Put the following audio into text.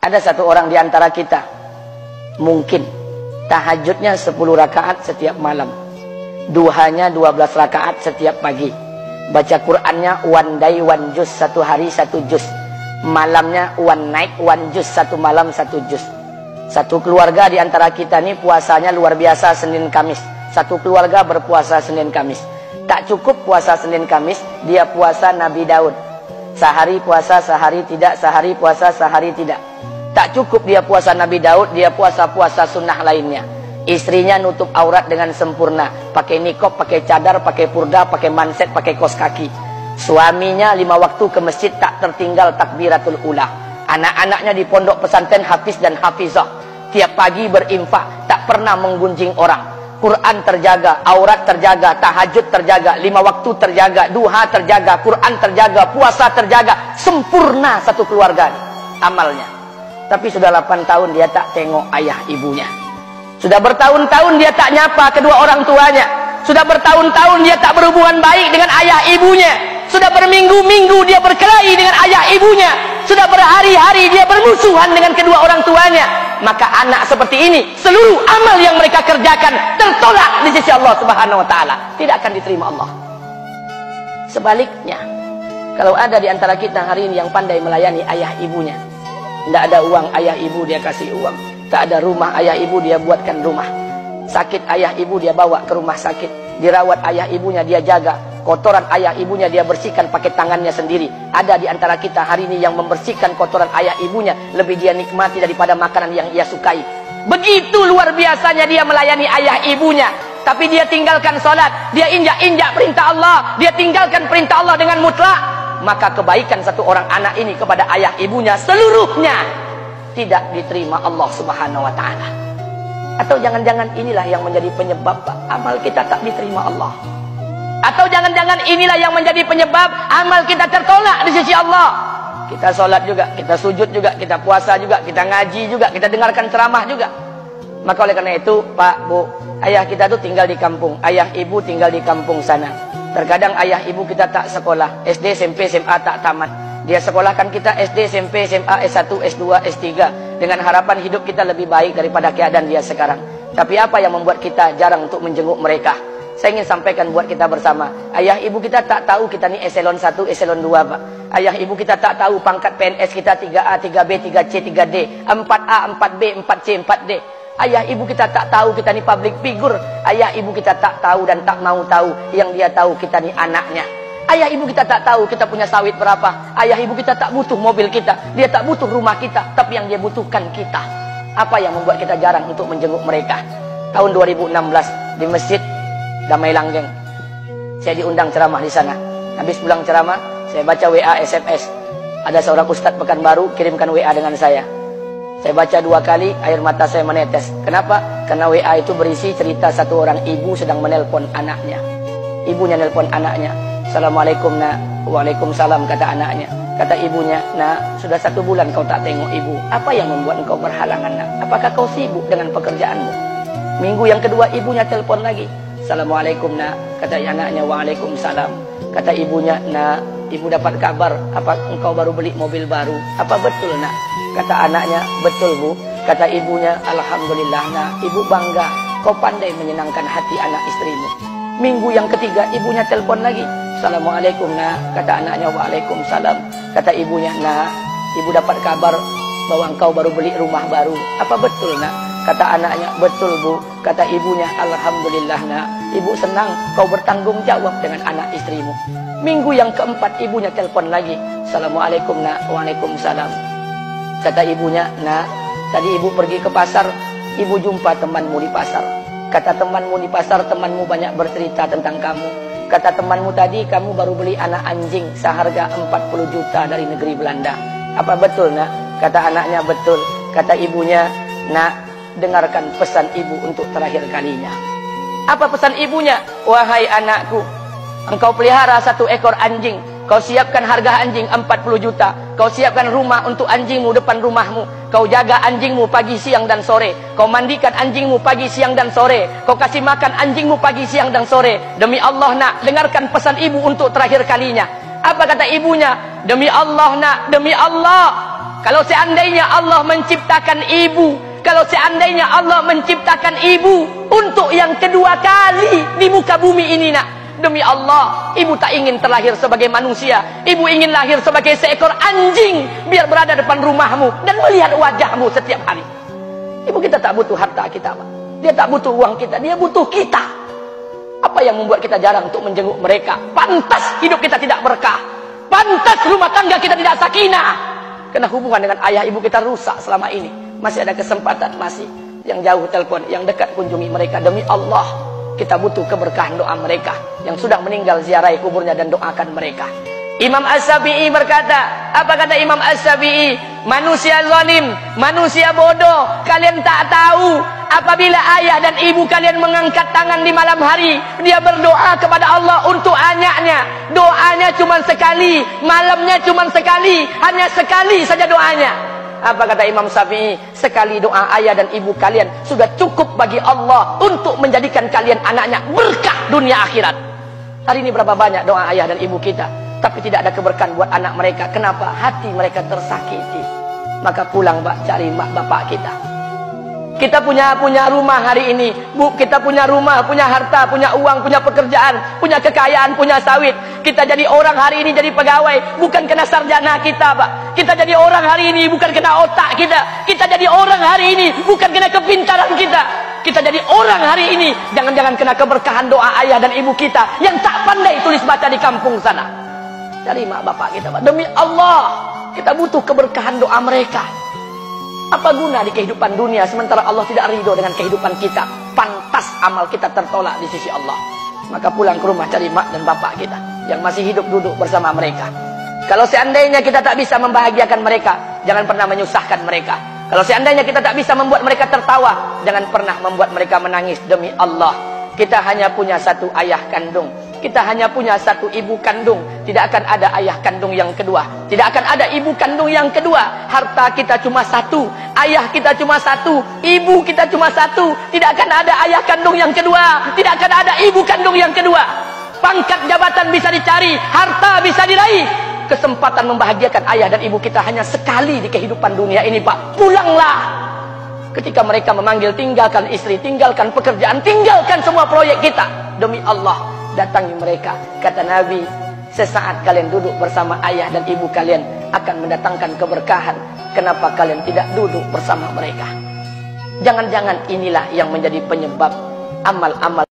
Ada satu orang di antara kita, mungkin tahajudnya 10 rakaat setiap malam, duhanya 12 rakaat setiap pagi, baca Qur'annya one day one juz, satu hari satu juz, malamnya one night one juz, satu malam satu juz. Satu keluarga di antara kita ini puasanya luar biasa Senin Kamis. Satu keluarga berpuasa Senin Kamis. Tak cukup puasa Senin Kamis, dia puasa Nabi Daud. Sehari puasa, sehari tidak, sehari puasa, sehari tidak. Tak cukup dia puasa Nabi Daud, dia puasa-puasa sunnah lainnya. Istrinya nutup aurat dengan sempurna, pakai nikob, pakai cadar, pakai purda, pakai manset, pakai kos kaki. Suaminya 5 waktu ke masjid tak tertinggal takbiratul ula. Anak-anaknya di pondok pesantren hafiz dan hafizah. Tiap pagi berinfak, tak pernah menggunjing orang. Quran terjaga, aurat terjaga, tahajud terjaga, 5 waktu terjaga, duha terjaga, Quran terjaga, puasa terjaga. Sempurna satu keluarga amalnya. Tapi sudah 8 tahun dia tak tengok ayah ibunya. Sudah bertahun-tahun dia tak nyapa kedua orang tuanya. Sudah bertahun-tahun dia tak berhubungan baik dengan ayah ibunya. Sudah berminggu-minggu dia berkelahi dengan ayah ibunya. Sudah berhari-hari dia bermusuhan dengan kedua orang tuanya. Maka anak seperti ini, seluruh amal yang mereka kerjakan tertolak di sisi Allah Subhanahu wa taala, tidak akan diterima Allah. Sebaliknya, kalau ada di antara kita hari ini yang pandai melayani ayah ibunya, tidak ada uang ayah ibu dia kasih uang, tak ada rumah ayah ibu dia buatkan rumah, sakit ayah ibu dia bawa ke rumah sakit, dirawat ayah ibunya dia jaga, kotoran ayah ibunya dia bersihkan pakai tangannya sendiri. Ada di antara kita hari ini yang membersihkan kotoran ayah ibunya lebih dia nikmati daripada makanan yang ia sukai. Begitu luar biasanya dia melayani ayah ibunya. Tapi dia tinggalkan sholat, dia injak-injak perintah Allah, dia tinggalkan perintah Allah dengan mutlak. Maka kebaikan satu orang anak ini kepada ayah ibunya seluruhnya tidak diterima Allah Subhanahu wa taala. Atau jangan-jangan inilah yang menjadi penyebab amal kita tak diterima Allah. Atau jangan-jangan inilah yang menjadi penyebab amal kita tertolak di sisi Allah. Kita sholat juga, kita sujud juga, kita puasa juga, kita ngaji juga, kita dengarkan ceramah juga. Maka oleh karena itu, Pak, Bu, ayah kita tuh tinggal di kampung, ayah ibu tinggal di kampung sana. Terkadang ayah ibu kita tak sekolah, SD, SMP, SMA tak tamat. Dia sekolahkan kita SD, SMP, SMA, S1, S2, S3 dengan harapan hidup kita lebih baik daripada keadaan dia sekarang. Tapi apa yang membuat kita jarang untuk menjenguk mereka? Saya ingin sampaikan buat kita bersama. Ayah ibu kita tak tahu kita ni eselon 1, eselon 2, Pak. Ayah ibu kita tak tahu pangkat PNS kita 3A, 3B, 3C, 3D, 4A, 4B, 4C, 4D. Ayah ibu kita tak tahu kita ni public figure. Ayah ibu kita tak tahu dan tak mau tahu. Yang dia tahu kita ni anaknya. Ayah ibu kita tak tahu kita punya sawit berapa. Ayah ibu kita tak butuh mobil kita. Dia tak butuh rumah kita. Tapi yang dia butuhkan kita. Apa yang membuat kita jarang untuk menjenguk mereka? Tahun 2016 di Masjid Damai Langgeng, saya diundang ceramah di sana. Habis pulang ceramah, saya baca WA SMS. Ada seorang ustadz Pekanbaru kirimkan WA dengan saya. Saya baca 2 kali, air mata saya menetes. Kenapa? Karena WA itu berisi cerita satu orang ibu sedang menelpon anaknya. Ibunya nelpon anaknya. Assalamualaikum nak. Waalaikumsalam, kata anaknya. Kata ibunya, nak, sudah 1 bulan kau tak tengok ibu. Apa yang membuat engkau berhalangan, nak? Apakah kau sibuk dengan pekerjaanmu? Minggu yang kedua ibunya telepon lagi. Assalamualaikum nak, kata anaknya. Waalaikumsalam. Kata ibunya, nak, ibu dapat kabar apa engkau baru beli mobil baru. Apa betul nak? Kata anaknya, betul bu. Kata ibunya, alhamdulillah nak, ibu bangga kau pandai menyenangkan hati anak istrimu. Minggu yang ketiga ibunya telepon lagi. Assalamualaikum nak, kata anaknya. Waalaikumsalam. Kata ibunya, nak, ibu dapat kabar bahwa engkau baru beli rumah baru. Apa betul nak? Kata anaknya, betul bu. Kata ibunya, alhamdulillah nak, ibu senang kau bertanggung jawab dengan anak istrimu. Minggu yang keempat ibunya telepon lagi. Assalamualaikum nak. Waalaikumsalam. Kata ibunya, nak, tadi ibu pergi ke pasar, ibu jumpa temanmu di pasar. Kata temanmu di pasar, temanmu banyak bercerita tentang kamu. Kata temanmu tadi, kamu baru beli anak anjing seharga 40 juta dari negeri Belanda. Apa betul nak? Kata anaknya, betul. Kata ibunya, nak, dengarkan pesan ibu untuk terakhir kalinya. Apa pesan ibunya? Wahai anakku, engkau pelihara 1 ekor anjing. Kau siapkan harga anjing 40 juta. Kau siapkan rumah untuk anjingmu depan rumahmu. Kau jaga anjingmu pagi, siang, dan sore. Kau mandikan anjingmu pagi, siang, dan sore. Kau kasih makan anjingmu pagi, siang, dan sore. Demi Allah nak, dengarkan pesan ibu untuk terakhir kalinya. Apa kata ibunya? Demi Allah nak, demi Allah, Kalau seandainya Allah menciptakan ibu, kalau seandainya Allah menciptakan ibu untuk yang kedua kali di muka bumi ini, nak, demi Allah, ibu tak ingin terlahir sebagai manusia. Ibu ingin lahir sebagai seekor anjing, biar berada depan rumahmu dan melihat wajahmu setiap hari. Ibu kita tak butuh harta kita, Pak. Dia tak butuh uang kita, dia butuh kita. Apa yang membuat kita jarang untuk menjenguk mereka? Pantas hidup kita tidak berkah. Pantas rumah tangga kita tidak sakinah. Karena hubungan dengan ayah ibu kita rusak selama ini. Masih ada kesempatan, masih. Yang jauh telepon, yang dekat kunjungi mereka. Demi Allah, kita butuh keberkahan doa mereka. Yang sudah meninggal, ziarahi kuburnya dan doakan mereka. Imam As-Syafi'i berkata, apa kata Imam As-Syafi'i? Manusia zalim, manusia bodoh, kalian tak tahu apabila ayah dan ibu kalian mengangkat tangan di malam hari, dia berdoa kepada Allah untuk anaknya. Doanya cuma sekali, malamnya cuma sekali, hanya sekali saja doanya. Apa kata Imam Syafi'i? Sekali doa ayah dan ibu kalian sudah cukup bagi Allah untuk menjadikan kalian anaknya berkah dunia akhirat. Hari ini berapa banyak doa ayah dan ibu kita, tapi tidak ada keberkahan buat anak mereka. Kenapa? Hati mereka tersakiti. Maka pulang, Pak, cari mak bapak kita. Kita punya rumah hari ini, Bu. Kita punya rumah, punya harta, punya uang, punya pekerjaan, punya kekayaan, punya sawit. Kita jadi orang hari ini jadi pegawai, bukan kena sarjana kita, Pak. Kita jadi orang hari ini bukan kena otak kita. Kita jadi orang hari ini bukan kena kepintaran kita. Kita jadi orang hari ini jangan-jangan kena keberkahan doa ayah dan ibu kita yang tak pandai tulis baca di kampung sana. Cari mak bapak kita, Pak. Demi Allah, kita butuh keberkahan doa mereka. Apa guna di kehidupan dunia sementara Allah tidak ridho dengan kehidupan kita? Pantas amal kita tertolak di sisi Allah. Maka pulang ke rumah cari mak dan bapak kita yang masih hidup, duduk bersama mereka. Kalau seandainya kita tak bisa membahagiakan mereka, jangan pernah menyusahkan mereka. Kalau seandainya kita tak bisa membuat mereka tertawa, jangan pernah membuat mereka menangis. Demi Allah, kita hanya punya satu ayah kandung. Kita hanya punya satu ibu kandung. Tidak akan ada ayah kandung yang kedua. Tidak akan ada ibu kandung yang kedua. Harta kita cuma satu. Ayah kita cuma satu. Ibu kita cuma satu. Tidak akan ada ayah kandung yang kedua. Tidak akan ada ibu kandung yang kedua. Pangkat jabatan bisa dicari. Harta bisa diraih. Kesempatan membahagiakan ayah dan ibu kita hanya sekali di kehidupan dunia ini, Pak. Pulanglah. Ketika mereka memanggil, tinggalkan istri, tinggalkan pekerjaan, tinggalkan semua proyek kita. Demi Allah, datangi mereka. Kata Nabi, sesaat kalian duduk bersama ayah dan ibu kalian akan mendatangkan keberkahan. Kenapa kalian tidak duduk bersama mereka? Jangan-jangan inilah yang menjadi penyebab amal-amal